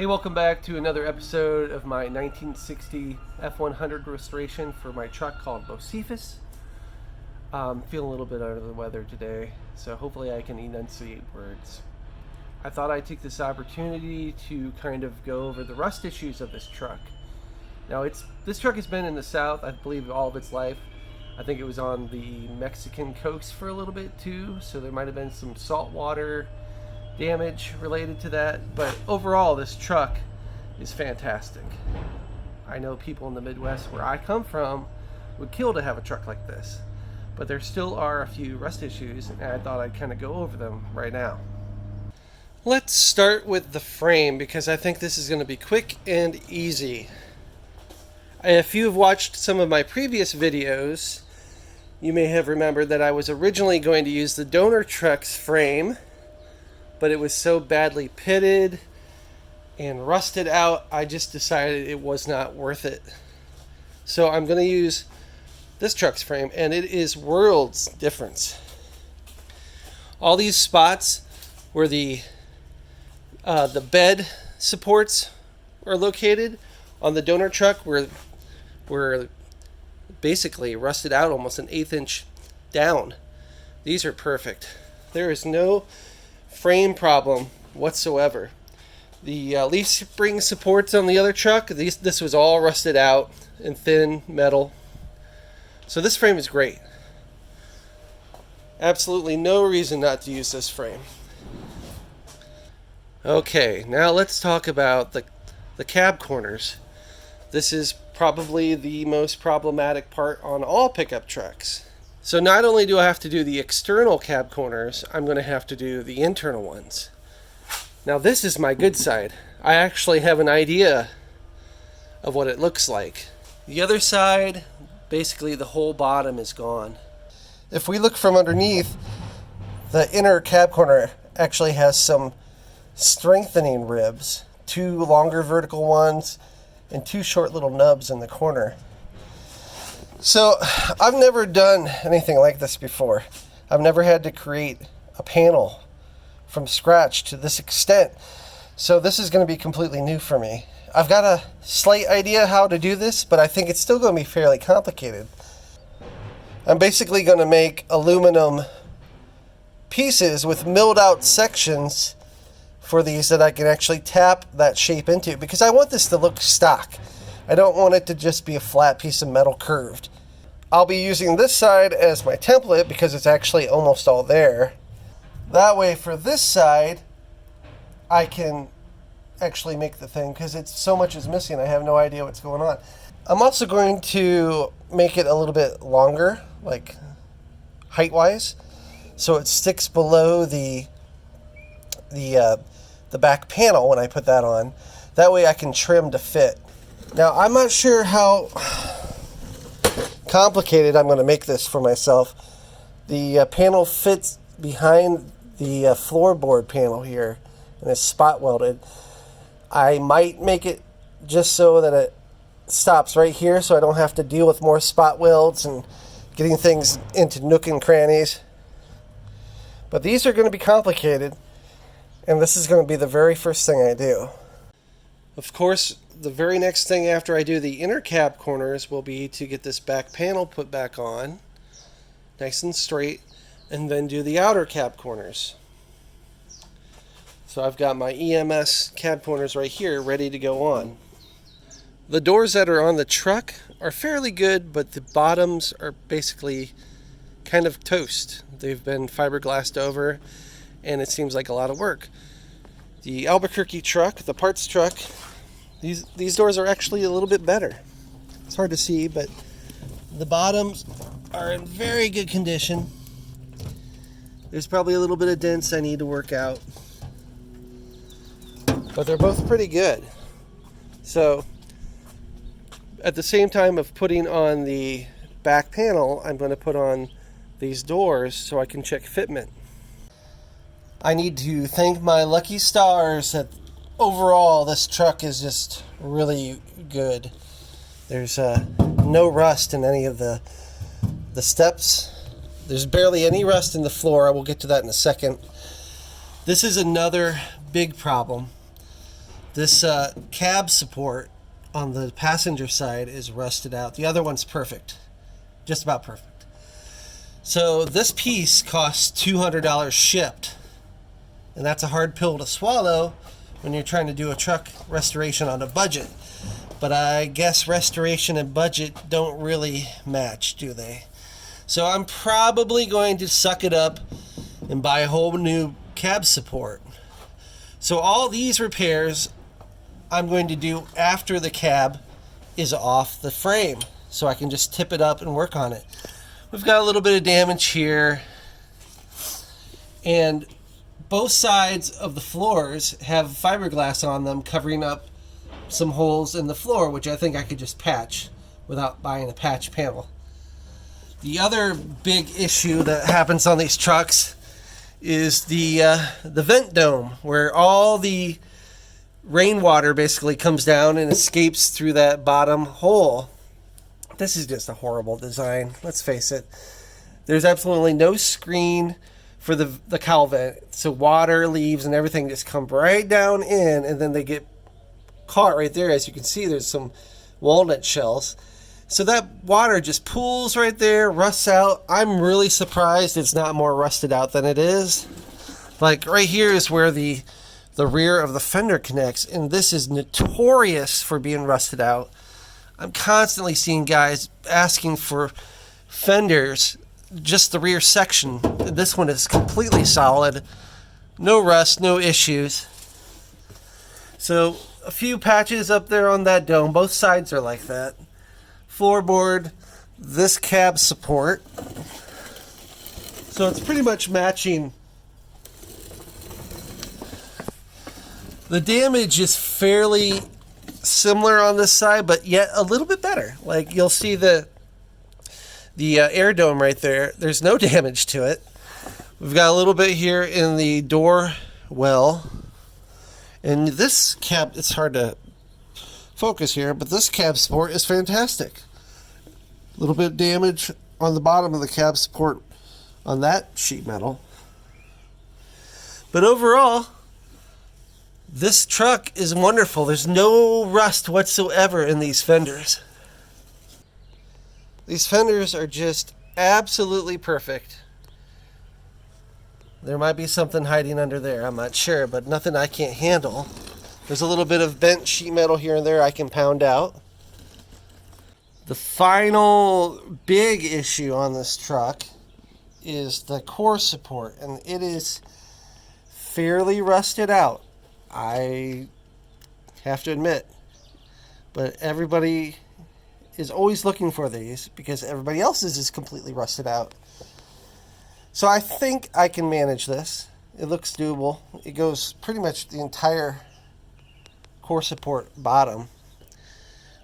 Hey, welcome back to another episode of my 1960 F100 restoration for my truck called BOSEPHUS. I'm feeling a little bit under the weather today, so hopefully I can enunciate words. I thought I'd take this opportunity to kind of go over the rust issues of this truck. Now, this truck has been in the South, I believe, all of its life. I think it was on the Mexican coast for a little bit too, so there might have been some saltwater damage related to that, but overall this truck is fantastic. I know people in the Midwest where I come from would kill to have a truck like this, but there still are a few rust issues, and I thought I'd kind of go over them right now. Let's start with the frame because I think this is going to be quick and easy. If you've watched some of my previous videos, you may have remembered that I was originally going to use the donor truck's frame, but it was so badly pitted and rusted out, I just decided it was not worth it. So I'm going to use this truck's frame, and it is worlds difference. All these spots where the bed supports are located on the donor truck were basically rusted out almost an 1/8 inch down. These are perfect. There is no frame problem whatsoever. The leaf spring supports on the other truck, this was all rusted out and thin metal. So this frame is great. Absolutely no reason not to use this frame. Okay, now let's talk about the cab corners. This is probably the most problematic part on all pickup trucks. So not only do I have to do the external cab corners, I'm going to have to do the internal ones. Now this is my good side. I actually have an idea of what it looks like. The other side, basically the whole bottom is gone. If we look from underneath, the inner cab corner actually has some strengthening ribs. 2 longer vertical ones and 2 short little nubs in the corner. So I've never done anything like this before. I've never had to create a panel from scratch to this extent. So this is going to be completely new for me. I've got a slight idea how to do this, but I think it's still going to be fairly complicated. I'm basically going to make aluminum pieces with milled out sections for these that I can actually tap that shape into, because I want this to look stock. I don't want it to just be a flat piece of metal curved. I'll be using this side as my template because it's actually almost all there. That way for this side, I can actually make the thing because it's so much is missing. I have no idea what's going on. I'm also going to make it a little bit longer, like height-wise, so it sticks below the back panel when I put that on. That way I can trim to fit. Now, I'm not sure how complicated I'm going to make this for myself. The panel fits behind the floorboard panel here and it's spot welded. I might make it just so that it stops right here so I don't have to deal with more spot welds and getting things into nook and crannies. But these are going to be complicated, and this is going to be the very first thing I do. Of course, the very next thing after I do the inner cab corners will be to get this back panel put back on, nice and straight, and then do the outer cab corners. So I've got my EMS cab corners right here ready to go on. The doors that are on the truck are fairly good, but the bottoms are basically kind of toast. They've been fiberglassed over, and it seems like a lot of work. The Albuquerque truck, the parts truck, these doors are actually a little bit better. It's hard to see, but the bottoms are in very good condition. There's probably a little bit of dents I need to work out, but they're both pretty good. So at the same time of putting on the back panel, I'm going to put on these doors so I can check fitment. I need to thank my lucky stars that overall this truck is just really good. There's no rust in any of the steps. There's barely any rust in the floor. We'll get to that in a second. This is another big problem. This cab support on the passenger side is rusted out. The other one's perfect, just about perfect. So this piece costs $200 shipped, and that's a hard pill to swallow when you're trying to do a truck restoration on a budget. But I guess restoration and budget don't really match, do they? So I'm probably going to suck it up and buy a whole new cab support. So all these repairs I'm going to do after the cab is off the frame, so I can just tip it up and work on it. We've got a little bit of damage here, and both sides of the floors have fiberglass on them, covering up some holes in the floor, which I think I could just patch without buying a patch panel. The other big issue that happens on these trucks is the vent dome, where all the rainwater basically comes down and escapes through that bottom hole. This is just a horrible design, let's face it. There's absolutely no screen for the cowl vent, so water, leaves, and everything just come right down in, and then they get caught right there. As you can see, there's some walnut shells. So that water just pools right there, rusts out. I'm really surprised it's not more rusted out than it is. Like right here is where the rear of the fender connects, and this is notorious for being rusted out. I'm constantly seeing guys asking for fenders, just the rear section. This one is completely solid. No rust, no issues. So a few patches up there on that dome. Both sides are like that. Floorboard, this cab support. So it's pretty much matching. The damage is fairly similar on this side, but yet a little bit better. Like you'll see the air dome right there. There's no damage to it. We've got a little bit here in the door well. And this cab, it's hard to focus here, but this cab support is fantastic. A little bit of damage on the bottom of the cab support on that sheet metal. But overall, this truck is wonderful. There's no rust whatsoever in these fenders. These fenders are just absolutely perfect. There might be something hiding under there, I'm not sure, but nothing I can't handle. There's a little bit of bent sheet metal here and there I can pound out. The final big issue on this truck is the core support, and it is fairly rusted out, I have to admit. But everybody is always looking for these because everybody else's is completely rusted out. So I think I can manage this. It looks doable. It goes pretty much the entire core support bottom.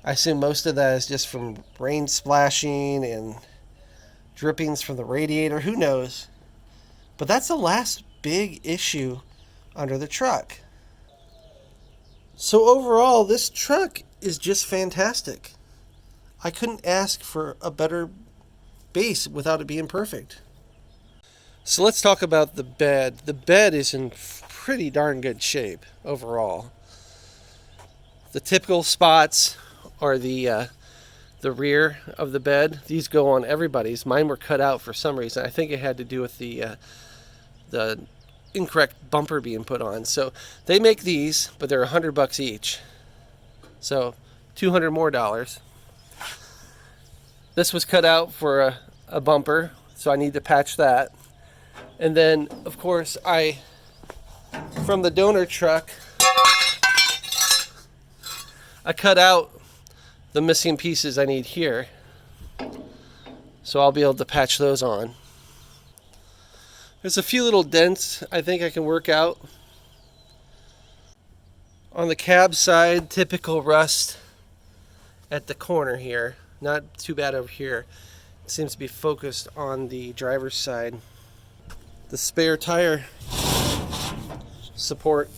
I assume most of that is just from rain splashing and drippings from the radiator. Who knows? But that's the last big issue under the truck. So overall, this truck is just fantastic. I couldn't ask for a better base without it being perfect. So let's talk about the bed. The bed is in pretty darn good shape overall. The typical spots are the rear of the bed. These go on everybody's. Mine were cut out for some reason. I think it had to do with the incorrect bumper being put on. So they make these, but they're $100 each. So $200 more. This was cut out for a bumper, so I need to patch that. And then, of course, from the donor truck, I cut out the missing pieces I need here. So I'll be able to patch those on. There's a few little dents I think I can work out. On the cab side, typical rust at the corner here. Not too bad over here. It seems to be focused on the driver's side. The spare tire support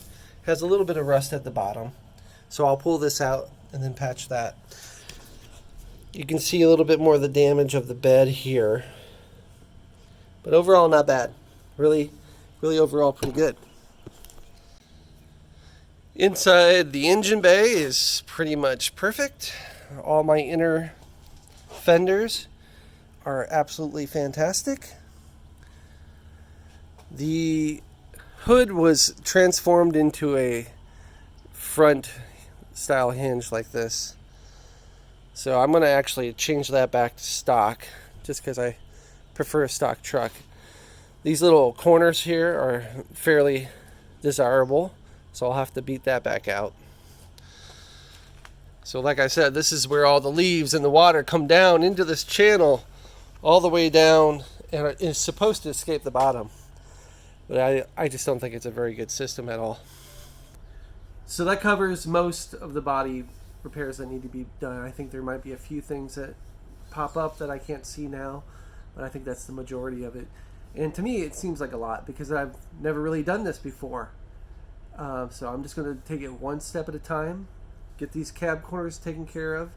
has a little bit of rust at the bottom. So I'll pull this out and then patch that. You can see a little bit more of the damage of the bed here. But overall, not bad. Really overall pretty good. Inside the engine bay is pretty much perfect. All my inner fenders are absolutely fantastic. The hood was transformed into a front style hinge like this. So I'm going to actually change that back to stock just because I prefer a stock truck. These little corners here are fairly desirable, so I'll have to beat that back out. So like I said, this is where all the leaves and the water come down into this channel all the way down, and it's supposed to escape the bottom. But I just don't think it's a very good system at all. So that covers most of the body repairs that need to be done. I think there might be a few things that pop up that I can't see now, but I think that's the majority of it. And to me, it seems like a lot because I've never really done this before. So I'm just going to take it one step at a time, get these cab corners taken care of,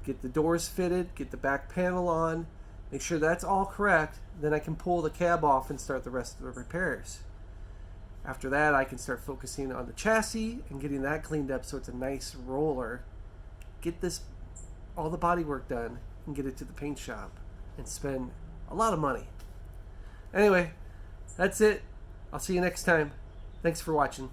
get the doors fitted, get the back panel on, make sure that's all correct. Then I can pull the cab off and start the rest of the repairs. After that, I can start focusing on the chassis and getting that cleaned up so it's a nice roller. Get this, all the body work done and get it to the paint shop and spend a lot of money. Anyway, that's it. I'll see you next time. Thanks for watching.